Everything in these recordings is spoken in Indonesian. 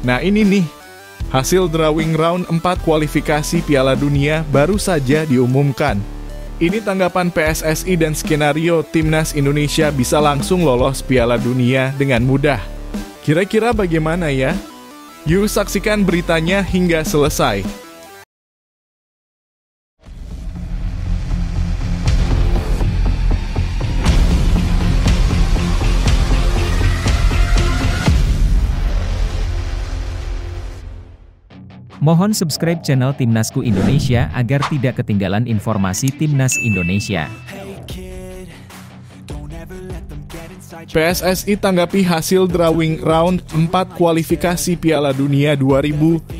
Nah ini nih, hasil drawing round 4 kualifikasi Piala Dunia baru saja diumumkan. Ini tanggapan PSSI dan skenario Timnas Indonesia bisa langsung lolos Piala Dunia dengan mudah. Kira-kira bagaimana ya? Yuk saksikan beritanya hingga selesai. Mohon subscribe channel Timnasku Indonesia agar tidak ketinggalan informasi Timnas Indonesia. PSSI tanggapi hasil drawing round 4 kualifikasi Piala Dunia 2026.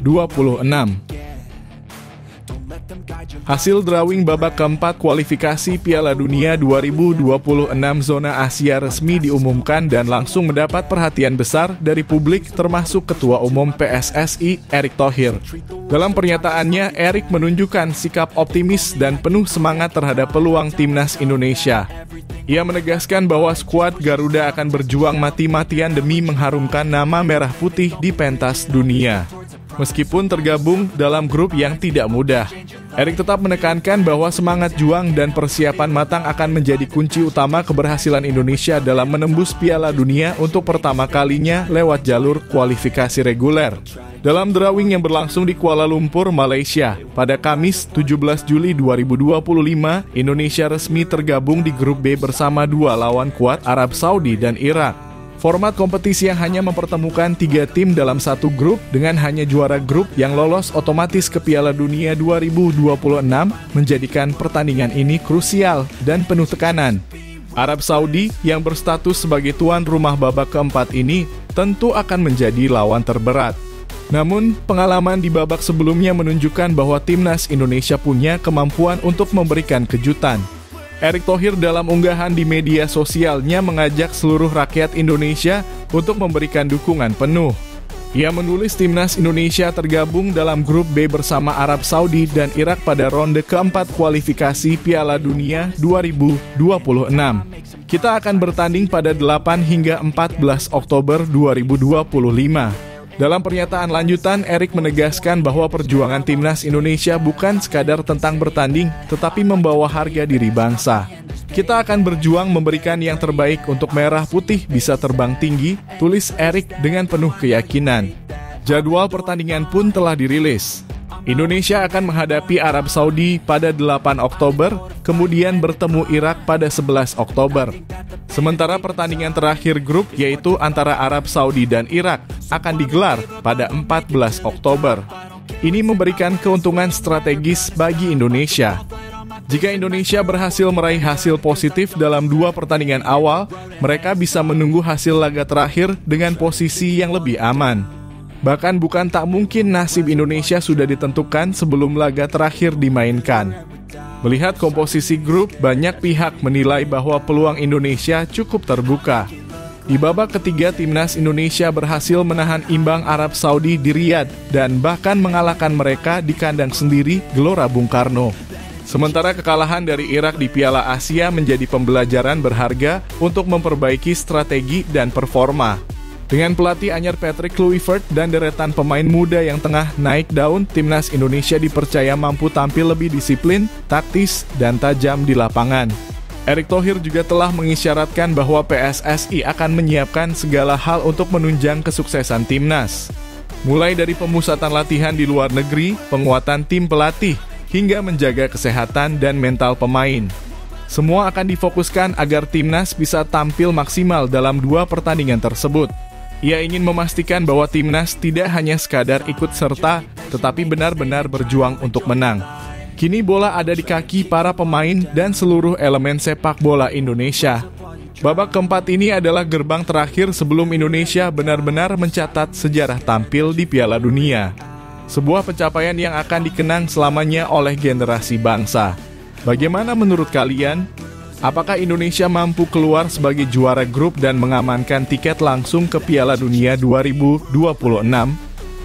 Hasil drawing babak keempat kualifikasi Piala Dunia 2026 zona Asia resmi diumumkan dan langsung mendapat perhatian besar dari publik termasuk Ketua Umum PSSI Erick Thohir. Dalam pernyataannya, Erick menunjukkan sikap optimis dan penuh semangat terhadap peluang Timnas Indonesia. Ia menegaskan bahwa skuad Garuda akan berjuang mati-matian demi mengharumkan nama merah putih di pentas dunia. Meskipun tergabung dalam grup yang tidak mudah, Erick tetap menekankan bahwa semangat juang dan persiapan matang akan menjadi kunci utama keberhasilan Indonesia dalam menembus Piala Dunia untuk pertama kalinya lewat jalur kualifikasi reguler. Dalam drawing yang berlangsung di Kuala Lumpur, Malaysia, pada Kamis 17 Juli 2025, Indonesia resmi tergabung di grup B bersama dua lawan kuat Arab Saudi dan Irak. Format kompetisi yang hanya mempertemukan 3 tim dalam satu grup dengan hanya juara grup yang lolos otomatis ke Piala Dunia 2026 menjadikan pertandingan ini krusial dan penuh tekanan. Arab Saudi yang berstatus sebagai tuan rumah babak keempat ini tentu akan menjadi lawan terberat. Namun, pengalaman di babak sebelumnya menunjukkan bahwa Timnas Indonesia punya kemampuan untuk memberikan kejutan. Erick Thohir dalam unggahan di media sosialnya mengajak seluruh rakyat Indonesia untuk memberikan dukungan penuh. Ia menulis Timnas Indonesia tergabung dalam grup B bersama Arab Saudi dan Irak pada ronde keempat kualifikasi Piala Dunia 2026. Kita akan bertanding pada 8 hingga 14 Oktober 2025. Dalam pernyataan lanjutan, Erick menegaskan bahwa perjuangan Timnas Indonesia bukan sekadar tentang bertanding, tetapi membawa harga diri bangsa. Kita akan berjuang memberikan yang terbaik untuk merah putih bisa terbang tinggi, tulis Erick dengan penuh keyakinan. Jadwal pertandingan pun telah dirilis. Indonesia akan menghadapi Arab Saudi pada 8 Oktober, kemudian bertemu Irak pada 11 Oktober. Sementara pertandingan terakhir grup yaitu antara Arab Saudi dan Irak akan digelar pada 14 Oktober. Ini memberikan keuntungan strategis bagi Indonesia. Jika Indonesia berhasil meraih hasil positif dalam 2 pertandingan awal, mereka bisa menunggu hasil laga terakhir dengan posisi yang lebih aman. Bahkan bukan tak mungkin nasib Indonesia sudah ditentukan sebelum laga terakhir dimainkan. Melihat komposisi grup, banyak pihak menilai bahwa peluang Indonesia cukup terbuka. Di babak ketiga, Timnas Indonesia berhasil menahan imbang Arab Saudi di Riyadh dan bahkan mengalahkan mereka di kandang sendiri Gelora Bung Karno. Sementara kekalahan dari Irak di Piala Asia menjadi pembelajaran berharga untuk memperbaiki strategi dan performa. Dengan pelatih anyar Patrick Kluivert dan deretan pemain muda yang tengah naik daun, Timnas Indonesia dipercaya mampu tampil lebih disiplin, taktis, dan tajam di lapangan. Erick Thohir juga telah mengisyaratkan bahwa PSSI akan menyiapkan segala hal untuk menunjang kesuksesan Timnas. Mulai dari pemusatan latihan di luar negeri, penguatan tim pelatih, hingga menjaga kesehatan dan mental pemain. Semua akan difokuskan agar Timnas bisa tampil maksimal dalam 2 pertandingan tersebut. Ia ingin memastikan bahwa Timnas tidak hanya sekadar ikut serta, tetapi benar-benar berjuang untuk menang. Kini bola ada di kaki para pemain dan seluruh elemen sepak bola Indonesia. Babak keempat ini adalah gerbang terakhir sebelum Indonesia benar-benar mencatat sejarah tampil di Piala Dunia. Sebuah pencapaian yang akan dikenang selamanya oleh generasi bangsa. Bagaimana menurut kalian? Apakah Indonesia mampu keluar sebagai juara grup dan mengamankan tiket langsung ke Piala Dunia 2026?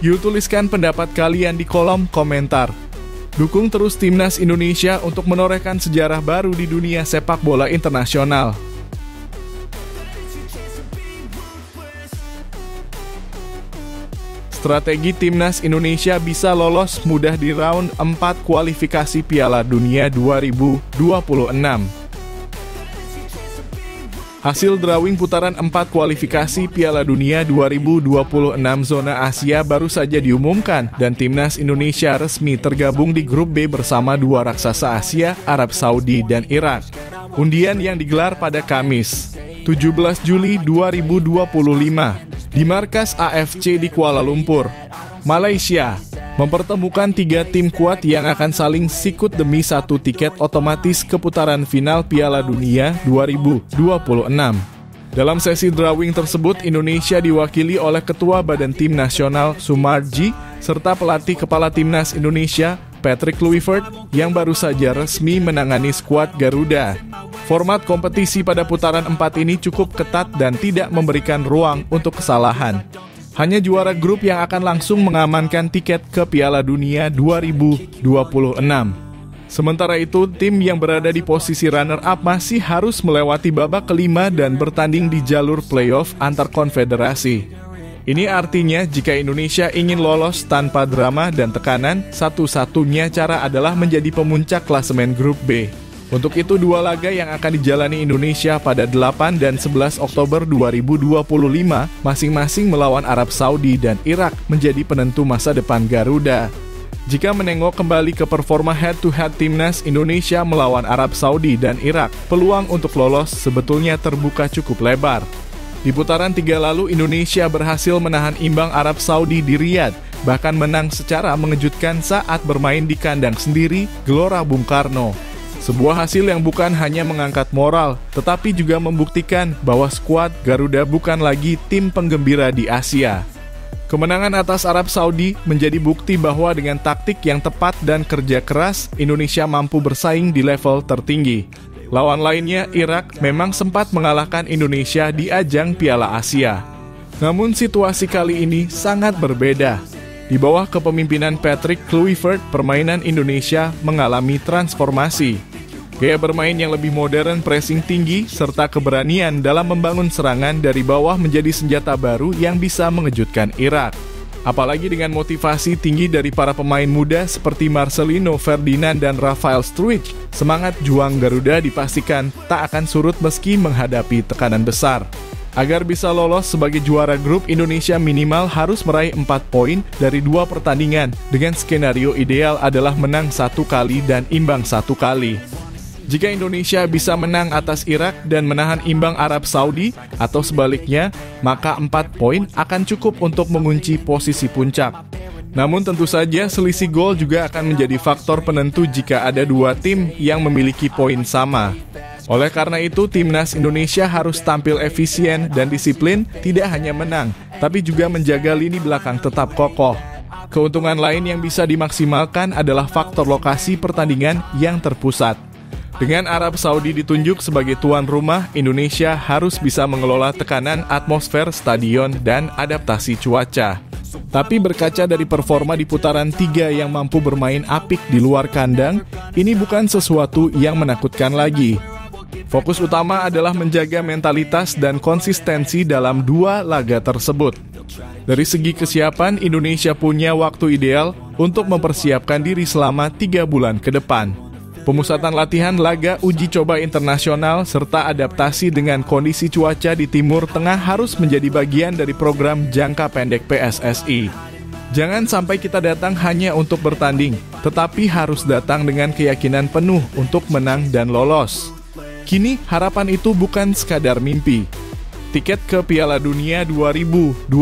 Yuk tuliskan pendapat kalian di kolom komentar. Dukung terus Timnas Indonesia untuk menorehkan sejarah baru di dunia sepak bola internasional. Strategi Timnas Indonesia bisa lolos mudah di round 4 kualifikasi Piala Dunia 2026. Hasil drawing putaran 4 kualifikasi Piala Dunia 2026 zona Asia baru saja diumumkan dan Timnas Indonesia resmi tergabung di grup B bersama dua raksasa Asia, Arab Saudi dan Irak. Undian yang digelar pada Kamis, 17 Juli 2025 di markas AFC di Kuala Lumpur, Malaysia, mempertemukan 3 tim kuat yang akan saling sikut demi 1 tiket otomatis ke putaran final Piala Dunia 2026. Dalam sesi drawing tersebut, Indonesia diwakili oleh Ketua Badan Tim Nasional Sumarji serta pelatih kepala Timnas Indonesia Patrick Kluivert yang baru saja resmi menangani skuad Garuda. Format kompetisi pada putaran 4 ini cukup ketat dan tidak memberikan ruang untuk kesalahan. Hanya juara grup yang akan langsung mengamankan tiket ke Piala Dunia 2026. Sementara itu, tim yang berada di posisi runner-up masih harus melewati babak kelima dan bertanding di jalur playoff antar konfederasi. Ini artinya jika Indonesia ingin lolos tanpa drama dan tekanan, satu-satunya cara adalah menjadi pemuncak klasemen grup B. Untuk itu, 2 laga yang akan dijalani Indonesia pada 8 dan 11 Oktober 2025 masing-masing melawan Arab Saudi dan Irak menjadi penentu masa depan Garuda. Jika menengok kembali ke performa head-to-head Timnas Indonesia melawan Arab Saudi dan Irak, peluang untuk lolos sebetulnya terbuka cukup lebar. Di putaran 3 lalu, Indonesia berhasil menahan imbang Arab Saudi di Riyadh, bahkan menang secara mengejutkan saat bermain di kandang sendiri Gelora Bung Karno. Sebuah hasil yang bukan hanya mengangkat moral, tetapi juga membuktikan bahwa skuad Garuda bukan lagi tim penggembira di Asia. Kemenangan atas Arab Saudi menjadi bukti bahwa dengan taktik yang tepat dan kerja keras, Indonesia mampu bersaing di level tertinggi. Lawan lainnya, Irak, memang sempat mengalahkan Indonesia di ajang Piala Asia. Namun situasi kali ini sangat berbeda. Di bawah kepemimpinan Patrick Kluivert, permainan Indonesia mengalami transformasi. Gaya bermain yang lebih modern, pressing tinggi, serta keberanian dalam membangun serangan dari bawah menjadi senjata baru yang bisa mengejutkan Irak. Apalagi dengan motivasi tinggi dari para pemain muda seperti Marcelino Ferdinand dan Rafael Struijk, semangat juang Garuda dipastikan tak akan surut meski menghadapi tekanan besar. Agar bisa lolos sebagai juara grup, Indonesia minimal harus meraih 4 poin dari 2 pertandingan, dengan skenario ideal adalah menang 1 kali dan imbang 1 kali. Jika Indonesia bisa menang atas Irak dan menahan imbang Arab Saudi, atau sebaliknya, maka 4 poin akan cukup untuk mengunci posisi puncak. Namun tentu saja selisih gol juga akan menjadi faktor penentu jika ada 2 tim yang memiliki poin sama. Oleh karena itu, Timnas Indonesia harus tampil efisien dan disiplin, tidak hanya menang, tapi juga menjaga lini belakang tetap kokoh. Keuntungan lain yang bisa dimaksimalkan adalah faktor lokasi pertandingan yang terpusat. Dengan Arab Saudi ditunjuk sebagai tuan rumah, Indonesia harus bisa mengelola tekanan atmosfer stadion dan adaptasi cuaca. Tapi berkaca dari performa di putaran 3 yang mampu bermain apik di luar kandang, ini bukan sesuatu yang menakutkan lagi. Fokus utama adalah menjaga mentalitas dan konsistensi dalam 2 laga tersebut. Dari segi kesiapan, Indonesia punya waktu ideal untuk mempersiapkan diri selama 3 bulan ke depan. Pemusatan latihan laga uji coba internasional serta adaptasi dengan kondisi cuaca di Timur Tengah harus menjadi bagian dari program jangka pendek PSSI. Jangan sampai kita datang hanya untuk bertanding, tetapi harus datang dengan keyakinan penuh untuk menang dan lolos. Kini harapan itu bukan sekadar mimpi. Tiket ke Piala Dunia 2026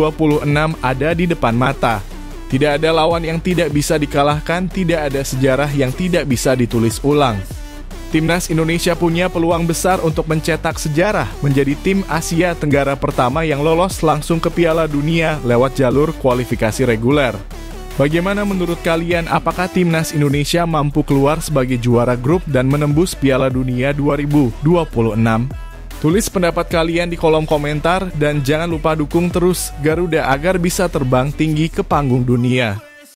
ada di depan mata. Tidak ada lawan yang tidak bisa dikalahkan, tidak ada sejarah yang tidak bisa ditulis ulang. Timnas Indonesia punya peluang besar untuk mencetak sejarah, menjadi tim Asia Tenggara pertama yang lolos langsung ke Piala Dunia lewat jalur kualifikasi reguler. Bagaimana menurut kalian, apakah Timnas Indonesia mampu keluar sebagai juara grup dan menembus Piala Dunia 2026? Tulis pendapat kalian di kolom komentar dan jangan lupa dukung terus Garuda agar bisa terbang tinggi ke panggung dunia.